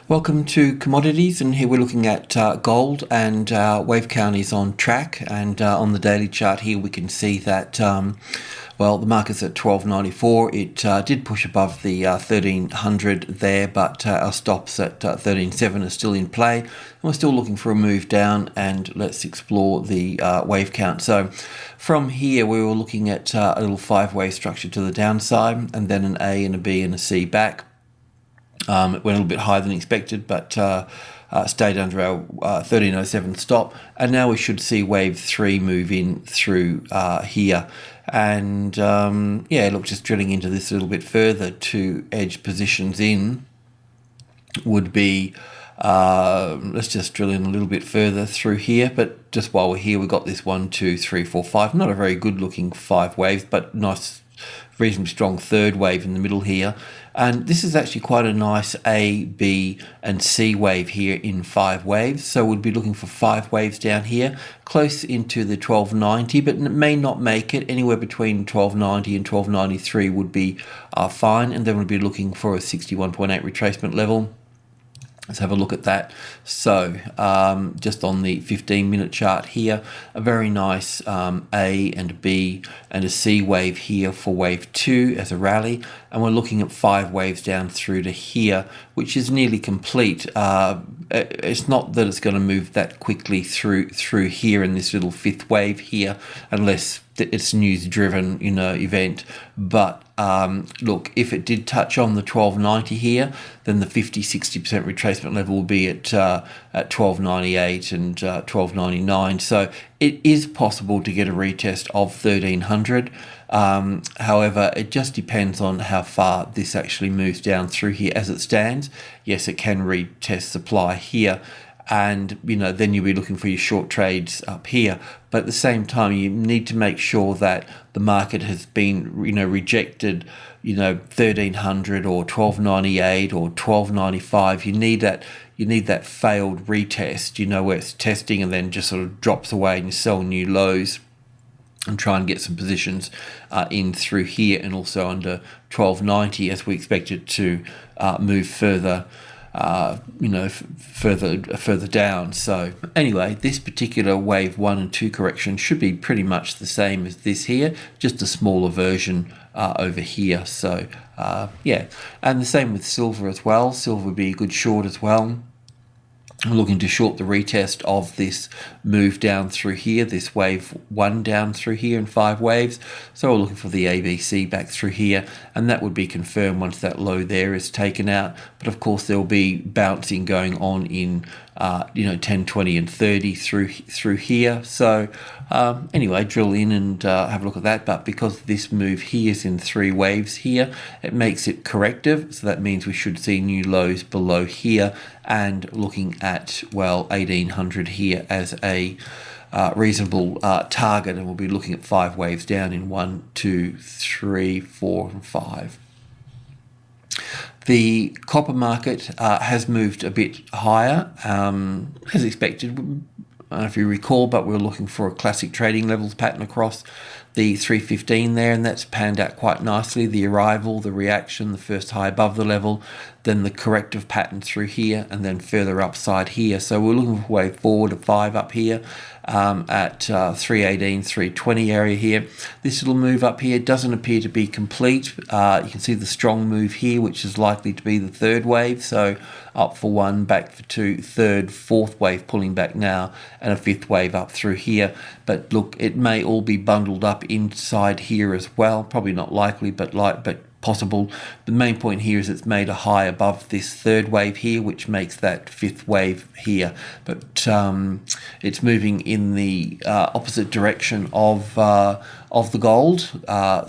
Welcome to Commodities, and here we're looking at gold, and wave count is on track. And on the daily chart here we can see that well, the market's at 1294. It did push above the 1300 there, but our stops at 137 are still in play, and we're still looking for a move down. And let's explore the wave count. So from here we were looking at a little five-wave structure to the downside, and then an A and a B and a C back. It went a little bit higher than expected, but stayed under our 1307 stop. And now we should see wave 3 move in through here. And yeah, look, just drilling into this a little bit further to edge positions in would be, let's just drill in a little bit further through here. But just while we're here, we've got this 1, 2, 3, 4, 5. Not a very good looking 5 waves, but nice, reasonably strong third wave in the middle here. And this is actually quite a nice A, B and C wave here in 5 waves. So we'd be looking for 5 waves down here, close into the 1290, but it may not make it. Anywhere between 1290 and 1293 would be fine. And then we'd be looking for a 61.8 retracement level. Let's have a look at that. So just on the 15-minute chart here, a very nice A and a B and a C wave here for wave 2 as a rally. And we're looking at 5 waves down through to here, which is nearly complete. It's not that it's going to move that quickly through here in this little 5th wave here, unless it's news driven, event. But look, if it did touch on the 1290 here, then the 50-60% retracement level will be at 1298 and 1299. So it is possible to get a retest of 1300. However, it just depends on how far this actually moves down through here. As it stands, yes, it can retest supply here, and then you'll be looking for your short trades up here. But at the same time, you need to make sure that the market has been rejected 1300 or 1298 or 1295. You need that failed retest, where it's testing and then just sort of drops away and you sell new lows and try and get some positions in through here, and also under 1290 as we expect it to move further further down. So anyway, this particular wave 1 and 2 correction should be pretty much the same as this here, just a smaller version over here. So yeah, and the same with silver as well. Silver would be a good short as well. I'm looking to short the retest of this move down through here, this wave 1 down through here in 5 waves. So we're looking for the ABC back through here, and that would be confirmed once that low there is taken out. But of course there will be bouncing going on in 10, 20 and 30 through here. So anyway, drill in and have a look at that. But because this move here is in 3 waves here, it makes it corrective. So that means we should see new lows below here, and looking at, well, 1800 here as a reasonable target. And we'll be looking at 5 waves down in 1, 2, 3, 4 and 5. The copper market has moved a bit higher, as expected. I don't know if you recall, but we're looking for a classic trading levels pattern across the 315 there, and that's panned out quite nicely. The arrival, the reaction, the first high above the level, then the corrective pattern through here, and then further upside here. So we're looking for a way forward of 5 up here at 318, 320 area here. This little move up here doesn't appear to be complete. You can see the strong move here, which is likely to be the 3rd wave. So up for 1, back for 2, 3rd, 4th wave pulling back now, and a 5th wave up through here. But look, it may all be bundled up inside here as well. Probably not likely, but possible. The main point here is it's made a high above this 3rd wave here, which makes that 5th wave here. But it's moving in the opposite direction of the gold.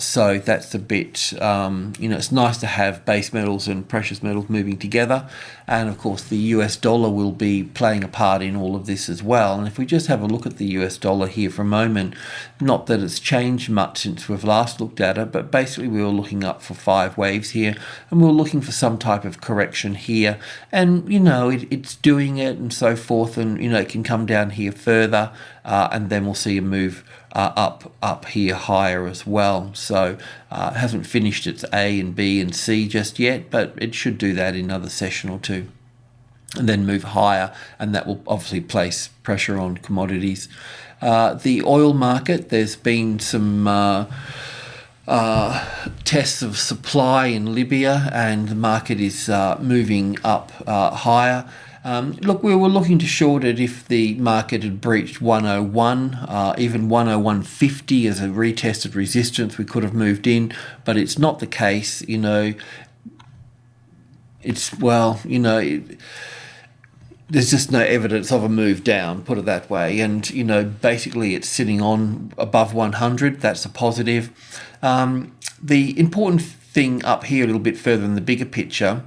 So that's a bit, it's nice to have base metals and precious metals moving together. And of course, the US dollar will be playing a part in all of this as well. And if we just have a look at the US dollar here for a moment, not that it's changed much since we've last looked at it, but basically we were looking up for 5 waves here, and we were looking for some type of correction here. And, it's doing it and so forth, and, it can come down here further, and then we'll see a move up here higher as well. So it hasn't finished its A and B and C just yet, but it should do that in another session or two. and then move higher, and that will obviously place pressure on commodities. The oil market, there's been some tests of supply in Libya, and the market is moving up higher. Look, we were looking to short it if the market had breached 101, even 101.50 as a retested resistance. We could have moved in, but it's not the case. There's just no evidence of a move down, put it that way. And, basically it's sitting on above 100. That's a positive. The important thing up here a little bit further in the bigger picture,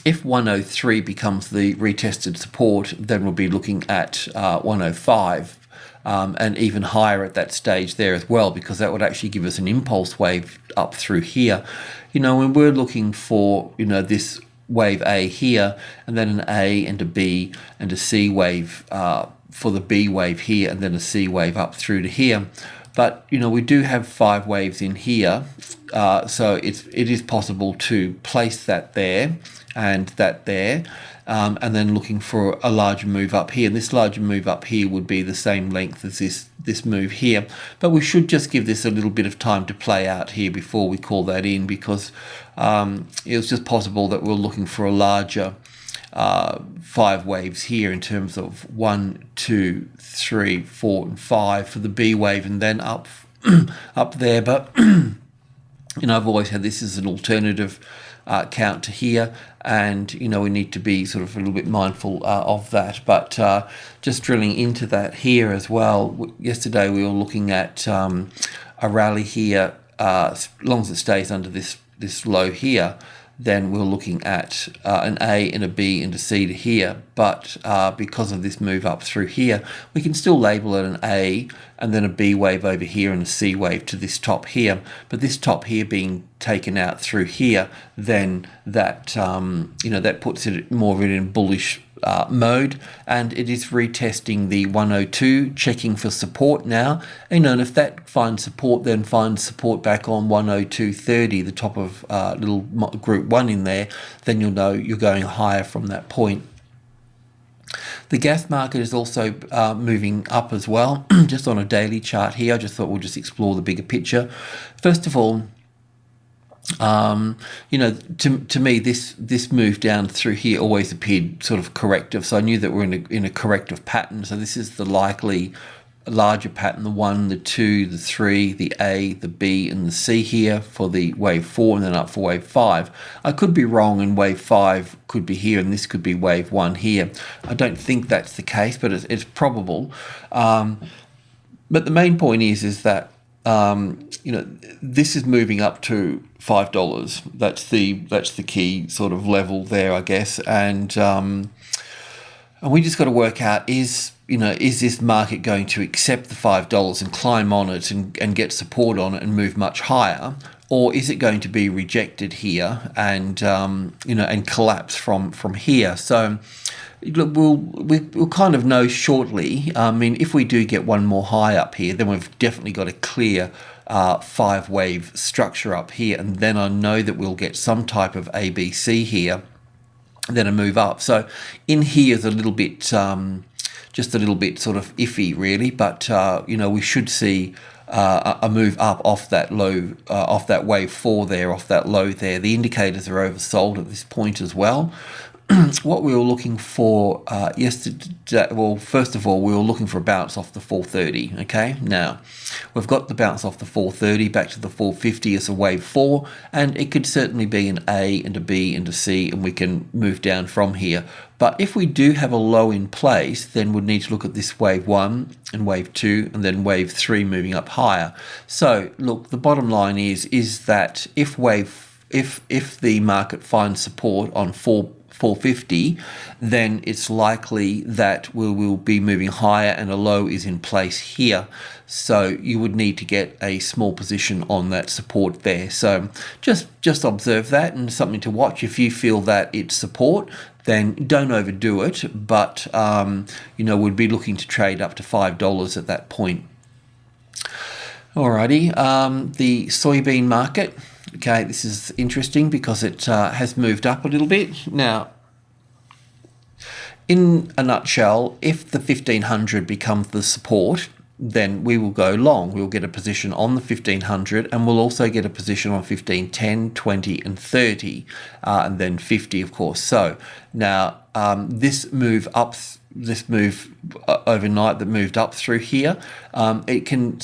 if 103 becomes the retested support, then we'll be looking at 105 and even higher at that stage there as well, because that would actually give us an impulse wave up through here. When we're looking for, this wave A here, and then an A and a B and a C wave for the B wave here, and then a C wave up through to here. But we do have 5 waves in here, so it is possible to place that there and that there, and then looking for a larger move up here. This larger move up here would be the same length as this move here, but we should just give this a little bit of time to play out here before we call that in, because it was just possible that we're looking for a larger 5 waves here in terms of 1, 2, 3, 4, and 5 for the B wave, and then up up there. But I've always had this as an alternative count to here, and we need to be sort of a little bit mindful of that. But just drilling into that here as well, yesterday we were looking at a rally here, as long as it stays under this low here, then we're looking at an A and a B and a C to here. But because of this move up through here, we can still label it an A and then a B wave over here and a C wave to this top here. But this top here being taken out through here, then that that puts it more in a bullish mode, and it is retesting the 102, checking for support now. And if that finds support, then finds support back on 102.30, the top of little group 1 in there, then you'll know you're going higher from that point. The gas market is also moving up as well, just on a daily chart here. I just thought we'll just explore the bigger picture. First of all, to me, this move down through here always appeared sort of corrective. So I knew that we're in a corrective pattern. So this is the likely larger pattern, the 1, the 2, the 3, the A, the B, and the C here for the wave 4, and then up for wave 5. I could be wrong, and wave 5 could be here, and this could be wave 1 here. I don't think that's the case, but it's probable. But the main point is that this is moving up to $5. That's the key sort of level there, I guess. And we just got to work out, is this market going to accept the $5 and climb on it and get support on it and move much higher, or is it going to be rejected here and and collapse from here? So look, we'll kind of know shortly. I mean, if we do get one more high up here, then we've definitely got a clear 5 wave structure up here, and then I know that we'll get some type of ABC here, then a move up. So in here is a little bit just a little bit sort of iffy really, but we should see a move up off that low, off that wave 4 there, off that low there. The indicators are oversold at this point as well. What we were looking for yesterday, well, first of all, we were looking for a bounce off the 430, okay? Now, we've got the bounce off the 430 back to the 450 as a wave 4, and it could certainly be an A and a B and a C, and we can move down from here. But if we do have a low in place, then we'd need to look at this wave 1 and wave 2 and then wave 3 moving up higher. So, look, the bottom line is that if the market finds support on 450, then it's likely that we will be moving higher and a low is in place here. So you would need to get a small position on that support there. So just observe that, and something to watch. If you feel that it's support, then don't overdo it, but we'd be looking to trade up to $5 at that point. Alrighty, the soybean market. Okay, this is interesting because it has moved up a little bit. Now, in a nutshell, if the 1500 becomes the support, then we will go long. We'll get a position on the 1500, and we'll also get a position on 15, 10, 20, and 30, and then 50, of course. So now this move up, this move overnight that moved up through here, it can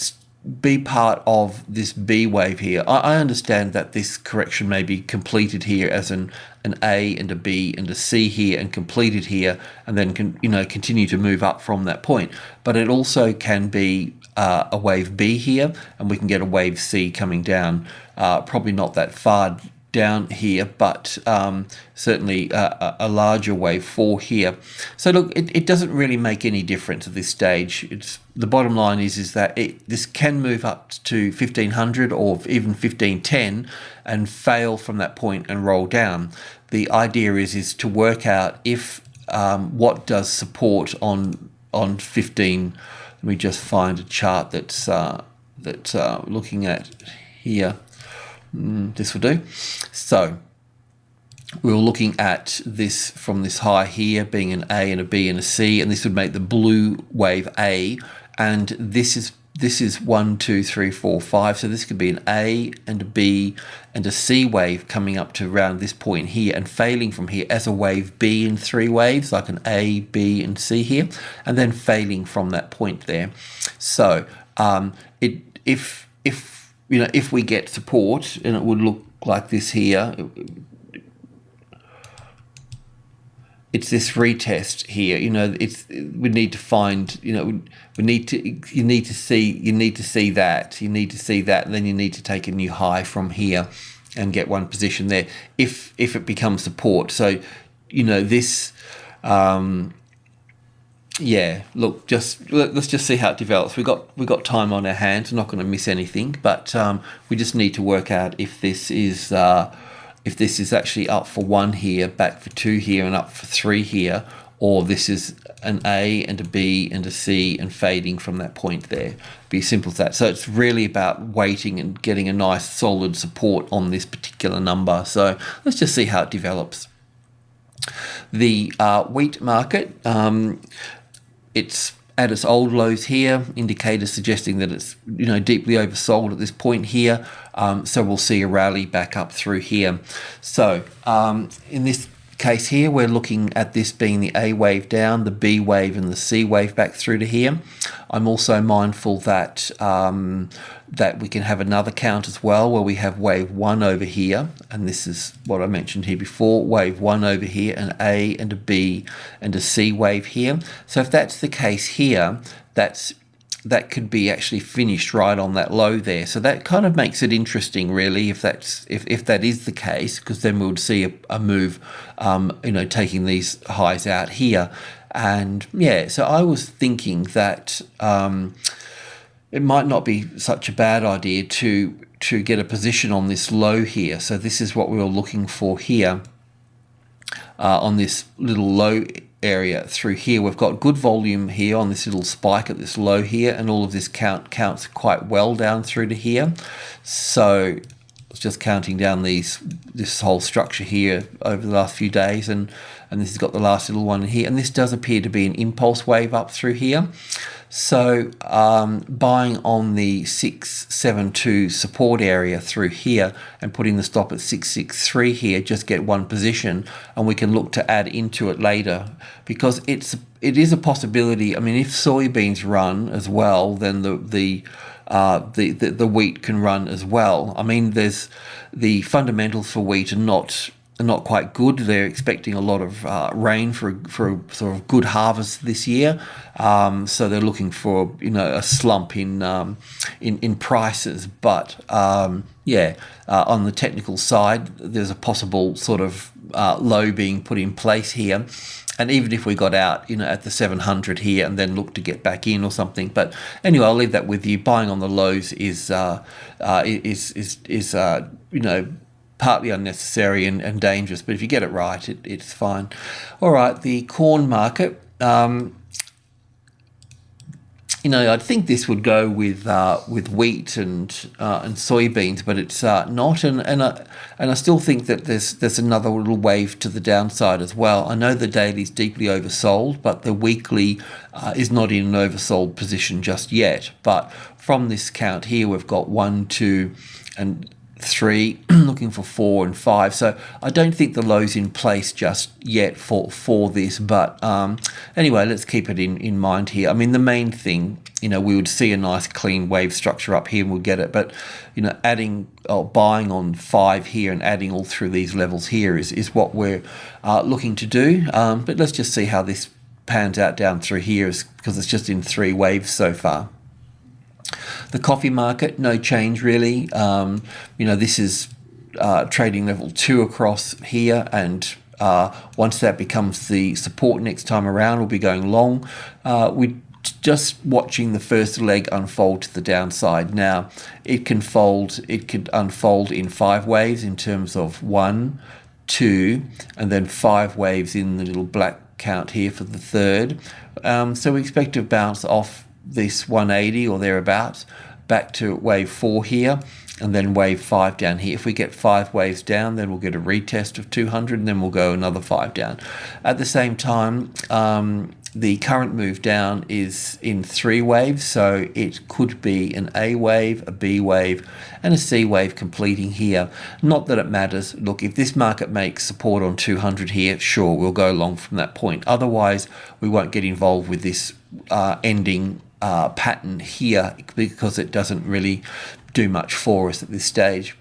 be part of this B wave here. I understand that this correction may be completed here as an A and a B and a C here, and completed here, and then continue to move up from that point. But it also can be a wave B here, and we can get a wave C coming down. Probably not that far down here, but certainly a larger wave 4 here. So look, it doesn't really make any difference at this stage. The bottom line is that this can move up to 1500 or even 1510 and fail from that point and roll down. The idea is to work out if what does support on 15. Let me just find a chart that's looking at here. This will do. So we were looking at this from this high here being an A and a B and a C, and this would make the blue wave A, and this is 1, 2, 3, 4, 5. So this could be an A and a B and a C wave coming up to around this point here and failing from here as a wave B in 3 waves, like an A, B, and C here, and then failing from that point there. So if we get support, and it would look like this here, it's this retest here. We need to find. You need to see that, and then you need to take a new high from here and get one position there if it becomes support. So this. Yeah, look, let's just see how it develops. We got time on our hands. We're not going to miss anything, but we just need to work out if this is actually up for 1 here, back for 2 here, and up for 3 here, or this is an A and a B and a C and fading from that point there. Be as simple as that. So it's really about waiting and getting a nice solid support on this particular number. So let's just see how it develops. The wheat market. It's at its old lows here, indicators suggesting that it's deeply oversold at this point here. So we'll see a rally back up through here. So in this case here, we're looking at this being the A wave down, the B wave and the C wave back through to here. I'm also mindful that that we can have another count as well, where we have wave 1 over here, and this is what I mentioned here before, wave 1 over here, an A and a B and a C wave here. So if that's the case here, that could be actually finished right on that low there. So that kind of makes it interesting, really, if that is the case, because then we would see a move, taking these highs out here. And yeah, so I was thinking that it might not be such a bad idea to get a position on this low here. So this is what we were looking for here, on this little low area through here. We've got good volume here on this little spike at this low here, and all of this counts quite well down through to here. So it's just counting down this whole structure here over the last few days, and this has got the last little one in here, and this does appear to be an impulse wave up through here. So buying on the 672 support area through here and putting the stop at 663 here, just get one position, and we can look to add into it later, because it is a possibility. I mean, if soybeans run as well, then the wheat can run as well. I mean, there's the fundamentals for wheat are not quite good. They're expecting a lot of rain for a sort of good harvest this year, so they're looking for a slump in prices. But on the technical side, there's a possible sort of low being put in place here. And even if we got out, at the 700 here and then look to get back in or something. But anyway, I'll leave that with you. Buying on the lows is partly unnecessary and dangerous, but if you get it right, it's fine. All right, the corn market. I think this would go with wheat and soybeans, but it's not, and I still think that there's another little wave to the downside as well. I know the daily's deeply oversold, but the weekly is not in an oversold position just yet. But from this count here, we've got 1, 2, and 3, looking for 4 and 5. So I don't think the low's in place just yet for this. But anyway, let's keep it in mind here. I mean, the main thing, we would see a nice clean wave structure up here and we'll get it. But, adding or buying on 5 here and adding all through these levels here is what we're looking to do. But let's just see how this pans out down through here, because it's just in 3 waves so far. The coffee market, no change really. This is trading level 2 across here, and once that becomes the support next time around, we'll be going long. We're just watching the first leg unfold to the downside. Now, it could unfold in 5 waves in terms of 1, 2, and then 5 waves in the little black count here for the third. So we expect to bounce off this 180 or thereabouts back to wave 4 here, and then wave 5 down here. If we get 5 waves down, then we'll get a retest of 200, and then we'll go another 5 down. At the same time, the current move down is in 3 waves, so it could be an A wave, a B wave, and a C wave completing here. Not that it matters. Look, if this market makes support on 200 here, sure, we'll go long from that point. Otherwise, we won't get involved with this ending pattern here, because it doesn't really do much for us at this stage.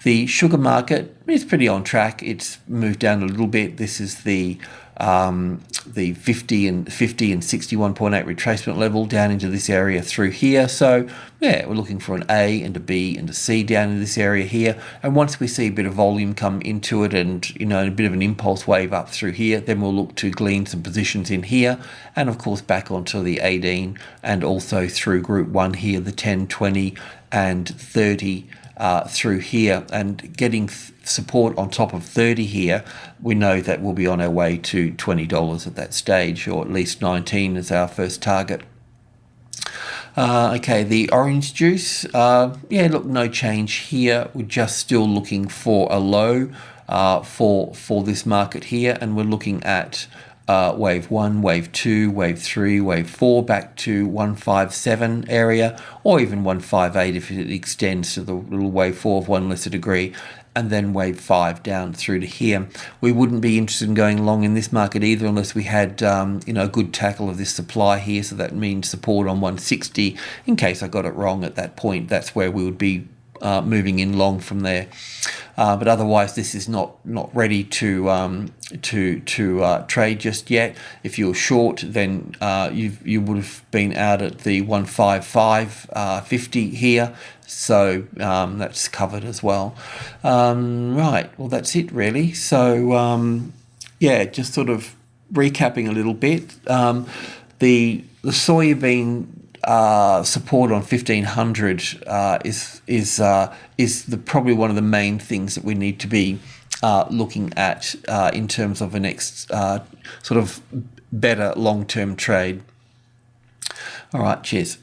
The sugar market is pretty on track. It's moved down a little bit. This is the 50 and 61.8 retracement level down into this area through here. So yeah, we're looking for an A and a B and a C down in this area here. And once we see a bit of volume come into it, and a bit of an impulse wave up through here, then we'll look to glean some positions in here, and of course back onto the 18, and also through group 1 here, the 10, 20 and 30 through here, and getting support on top of 30 here. We know that we'll be on our way to $20 at that stage, or at least 19 is our first target. Okay, the orange juice, look, no change here. We're just still looking for a low for this market here, and we're looking at wave 1, wave 2, wave 3, wave 4 back to 157 area, or even 158 if it extends to the little wave 4 of 1 lesser degree, and then wave 5 down through to here. We wouldn't be interested in going long in this market either unless we had a good tackle of this supply here. So that means support on 160. In case I got it wrong at that point, that's where we would be moving in long from there. But otherwise, this is not ready to trade just yet. If you're short, then you would have been out at the 155.50 here. So that's covered as well. Right, well, that's it really. So just sort of recapping a little bit. The soybean support on 1500 is probably one of the main things that we need to be looking at in terms of a next sort of better long-term trade. All right, cheers.